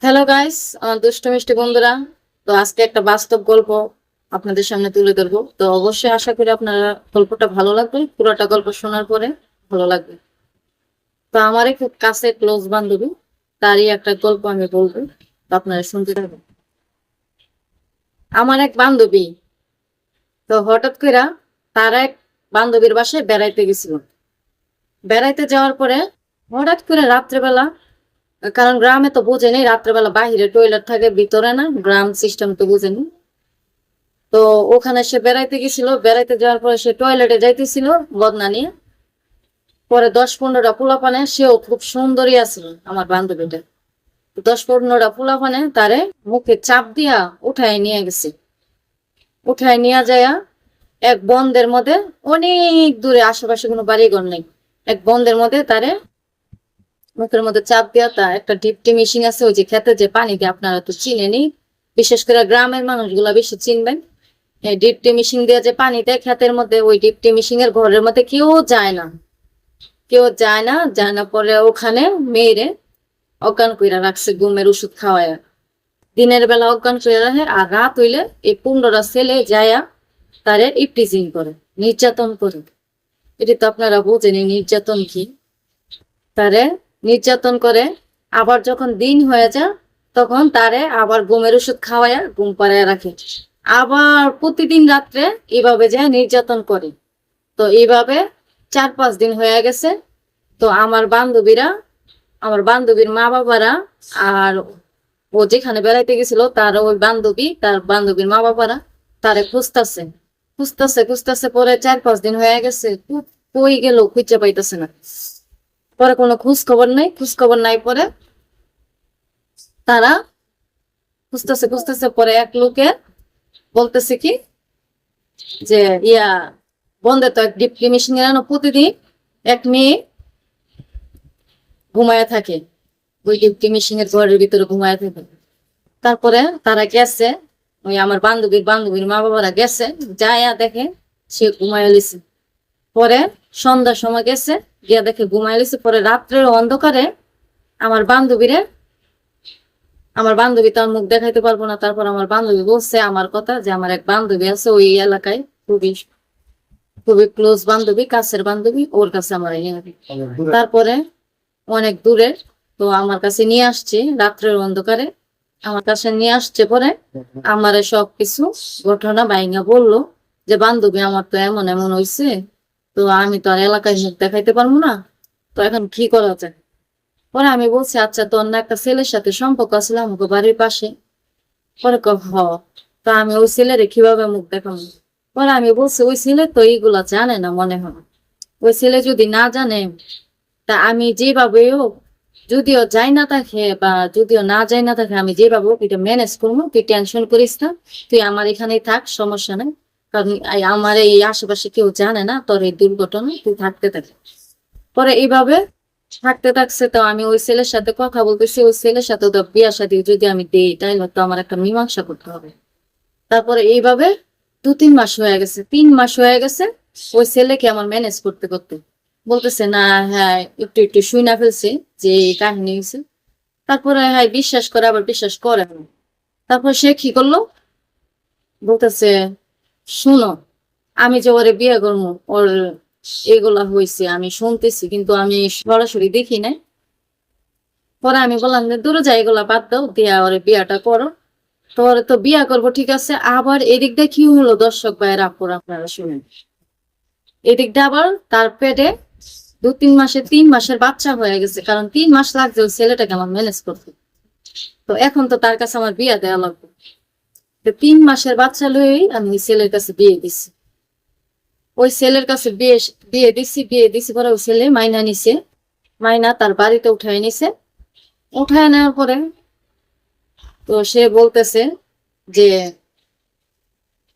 Hello guys, আমার দুষ্ট মিষ্টি বন্ধুরা। তো আজকে একটা বাস্তব গল্প আপনাদের সামনে তুলে ধরবো। তো অবশ্যই আশা করি আপনারা গল্পটা ভালো লাগবে, পুরোটা গল্প শোনার পরে ভালো লাগবে। তো আমার খুব কাছে ক্লোজ বান্ধবী, তারই একটা গল্প আমি বলবো, তো আপনারা শুনতে থাকবেন। আমার এক বান্ধবী, তো হঠাৎ করে তার এক বান্ধবীর বাসায় বেড়াইতে গেছিল। বেড়াইতে যাওয়ার পরে হঠাৎ করে রাত্রেবেলা, কারণ গ্রামে তো বোঝেনি রাত্রেবেলা বাহিরে টয়লেট থাকে, ভিতরে না, গ্রাম সিস্টেম তো বুঝেনি। তো ওখানে সে বেড়াইতে গেছিল, বেড়াইতে যাওয়ার পরে সে টয়লেটে যাইতেছিল বদনা নিয়ে। পরে 10-15টা পোলাপানে, সেও খুব সুন্দরী আছিল আমার বান্ধবীটা। 10-15টা পোলাপানে তারে মুখে চাপ দিয়া উঠায় নিয়ে গেছে। উঠায় নিয়ে যায়া এক বন্দের মধ্যে, অনেক দূরে, আশেপাশে কোনো বাড়িঘর নেই, এক বন্দের মধ্যে তারে মুখের মধ্যে চাপ দিয়া, তা একটা ডিপটি মেশিন আছে, ওই যে খেতে যে পানি দিয়ে, আপনারা তো চিনেনি, বিশেষ করে গ্রামের মানুষগুলা বেশি চিনবেন। এই ডিপটি মেশিন দিয়ে যে পানি দেয় ক্ষেতের মধ্যে, ওই ডিপটি মেশিন এর ঘরের মধ্যে কেউ যায় না, কেউ যায় না। যায় না, পরে ওখানে মেয়েরে অজ্ঞান কইরা রাখছে ঘুমের ওষুধ খাওয়ায়। দিনের বেলা অজ্ঞান করে রাখে, আর রাত হইলে এই 15টা ছেলে যায়া তারে ইপটিজিং করে, নির্যাতন করে। এটি তো আপনারা বোঝেনি নির্যাতন কি। তারে নির্যাতন করে, আবার যখন দিন হয়ে যায় তখন তারে আবার ঘুমের ওষুধ খাওয়ায়া ঘুম পাড়ায় রাখে। আবার প্রতিদিন রাত্রে এইভাবে যায় নির্যাতন করে। তো এইভাবে 4-5 দিন হয়ে গেছে। তো আমার বান্ধবীরা, আমার বান্ধবীর মা বাবারা, আর ও যেখানে বেড়াইতে গেছিল তার ওই বান্ধবী, তার বান্ধবীর মা বাবারা তারে খুঁজতেছে, খুঁজতেছে খুঁজতেছে। পরে 4-5 দিন হয়ে গেছে, কই গেল খুঁজে পাইতেছে না। পরে কোনো খোঁজ খবর নাই, খোঁজ খবর নাই। পরে তারা খুঁজতেছে খুঁজতেছে, পরে এক লোকে বলতেছে কি যে ইয়া, বন্ধে তো এক ডিপটি মেশিন এর প্রতিদিন এক মেয়ে ঘুমায় থাকে, ওই ডিপটি মেশিন এর ঘরের ভিতরে ঘুমায় থাকে। তারপরে তারা গেছে, ওই আমার বান্ধবীর বান্ধবীর মা বাবারা গেছে, যায়া দেখে সে ঘুমায় লিছে। পরে সন্ধ্যার সময় গেছে, গিয়া দেখে ঘুমায় লিছে। পরে রাত্রের অন্ধকারে আমার বান্ধবীরে, আমার বান্ধবী তার মুখ দেখাইতে পারবো না। তারপর আমার বান্ধবী বলছে আমার কথা, যে আমার এক বান্ধবী আছে ওই এলাকায়, খুবই খুবই ক্লোজ বান্ধবী, কাছের বান্ধবী, ওর কাছে আমার নিয়ে যাবে। তারপরে অনেক দূরে, তো আমার কাছে নিয়ে আসছে রাত্রের অন্ধকারে, আমার কাছে নিয়ে আসছে। পরে আমার সবকিছু ঘটনা বাইঙ্গা বললো, যে বান্ধবী আমার তো এমন এমন হয়েছে, তো আমি তো আর এলাকায় মুখ দেখাইতে পারবো না, তো এখন কি করা যায়। পরে আমি বলছি আচ্ছা, তোর না একটা ছেলের সাথে সম্পর্ক আছিল আমাকে বাড়ির পাশে। পরে হ, তা আমি ওই ছেলেরে কিভাবে মুখ দেখাবো। পরে আমি বলছি ওই ছেলে তো এইগুলা জানে না মনে হয়। ওই ছেলে যদি না জানে, তা আমি যেভাবে হোক, যদিও যাই না থাকে বা যদিও না যাই না থাকে, আমি যেভাবে হোক এটা ম্যানেজ করবো। তুই টেনশন করিস না, তুই আমার এখানেই থাক, সমস্যা নেই। কারণ আমার এই আশেপাশে কেউ জানে না তোর এই দুর্ঘটনা, তুই থাকতে থাক। পরে এইভাবে থাকতে থাকছে। তো আমি ওই ছেলের সাথে কথা বলতেছি, ওই ছেলের সাথে তো বিয়া শাদী যদি আমি দিই তাইলে তো আমার একটা মীমাংসা করতে হবে। তারপরে এইভাবে 2-3 মাস হয়ে গেছে, 3 মাস হয়ে গেছে ওই ছেলেকে আমার ম্যানেজ করতে করতে। বলতেছে না, হ্যাঁ একটু একটু শুইনা ফেলছে যে এই কাহিনী হয়েছে। তারপরে হ্যাঁ বিশ্বাস করে, আবার বিশ্বাস করে না। তারপর সে কি করলো, বলতেছে শুনো, আমি যে ওরে বিয়ে করবো, ওর এগুলা হয়েছে আমি শুনতেছি, কিন্তু আমি সরাসরি দেখি নাই। পরে আমি বললাম যে দূরে যাই, এগুলা বাদ দাও, দিয়া ওরে বিয়াটা করো। তোর তো বিয়া করবো ঠিক আছে, আবার এদিক দিয়ে কি হলো দর্শক ভাইয়ের আপুর, আপনারা শুনেন। এদিকটা আবার তার পেটে 2-3 মাসে 3 মাসের বাচ্চা হয়ে গেছে, কারণ 3 মাস লাগছে ওই ছেলেটাকে আমার ম্যানেজ করতে। তো এখন তো তার কাছে আমার বিয়া দেওয়া লাগবে। তো 3 মাসের বাচ্চা লয়েই আমি ওই ছেলের কাছে বিয়ে দিছি। ওই ছেলের কাছে বিয়ে দিছি পরে ওই ছেলে মাইনা নিছে, মাইনা তার বাড়িতে উঠায় নিছে। উঠায় নেওয়ার পরে তো সে বলতেছে যে,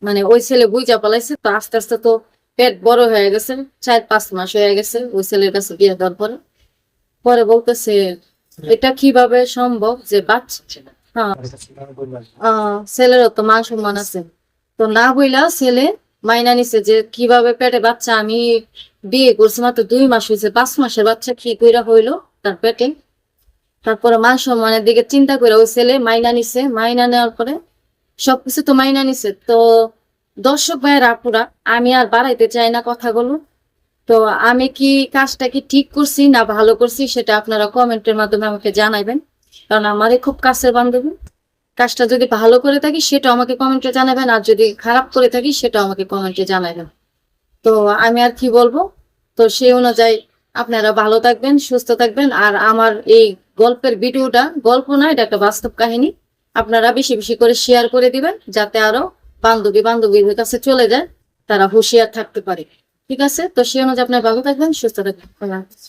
মানে ওই ছেলে বুইচা পালাইছে, তো আস্তে আস্তে তো পেট বড় হয়ে গেছে, 4-5 মাস হয়ে গেছে ওই ছেলের কাছে বিয়ে দেওয়ার পরে। পরে বলতেছে এটা কিভাবে সম্ভব যে বাচ্চা, হ্যাঁ ছেলেরও তো মান সম্মান আছে। তো না বইলা ছেলে মাইনা নিছে যে কিভাবে পেটে বাচ্চা, আমি বিয়ে করছি মাত্র 2 মাস হয়েছে, 5 মাসের বাচ্চা কি কইরা হইলো তার পেটে। তারপরে মান সম্মানের দিকে চিন্তা করে ওই ছেলে মাইনা নিছে, মাইনা নেওয়ার পরে সবকিছু তো মাইনা নিছে। তো দর্শক ভাইয়ের আপুরা, আমি আর বাড়াইতে চাই না কথাগুলো। তো আমি কি কাজটা কি ঠিক করছি না ভালো করছি সেটা আপনারা কমেন্টের মাধ্যমে আমাকে জানাবেন, কারণ আমারই খুব কাছের বান্ধবী। কাজটা যদি ভালো করে থাকি সেটা আমাকে কমেন্টে জানাবেন, আর যদি খারাপ করে থাকি সেটা আমাকে কমেন্টে জানাবেন। তো আমি আর কি বলবো, তো সেই অনুযায়ী আপনারা ভালো থাকবেন, সুস্থ থাকবেন। আর আমার এই গল্পের ভিডিওটা গল্প না, এটা একটা বাস্তব কাহিনী। আপনারা বেশি বেশি করে শেয়ার করে দিবেন, যাতে আরো বান্ধবীর কাছে চলে যায়, তারা হুঁশিয়ার থাকতে পারে। ঠিক আছে, তো সেই অনুযায়ী আপনারা ভালো থাকবেন, সুস্থ থাকবেন। আল্লাহ হাফেজ।